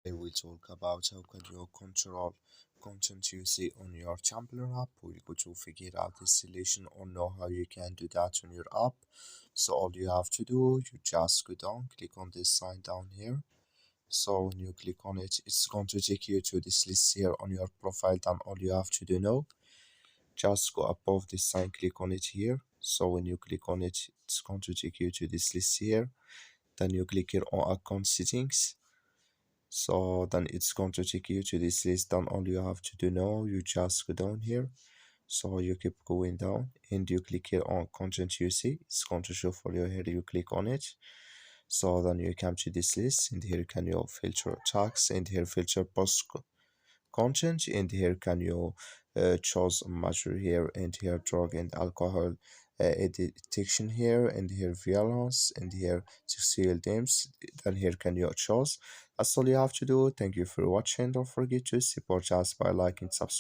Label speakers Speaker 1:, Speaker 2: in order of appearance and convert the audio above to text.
Speaker 1: I will talk about how can you control content you see on your Tumblr app. We'll go to figure out the solution or know how you can do that on your app. So all you have to do, you just go down, click on this sign down here. So when you click on it, it's going to take you to this list here on your profile. Then all you have to do now, just go above this sign, click on it here. So when you click on it, it's going to take you to this list here. Then you click here on account settings. So then it's going to take you to this list. Then all you have to do now, you just go down here. So you keep going down and you click here on content you see. It's going to show for you here. You click on it. So then you come to this list and here can you filter tags and here filter post content and here can you choose measure here and here drug and alcohol detection here and here violence and here sexual themes. Then here can you choose. That's all you have to do. Thank you for watching. Don't forget to support us by liking, subscribe.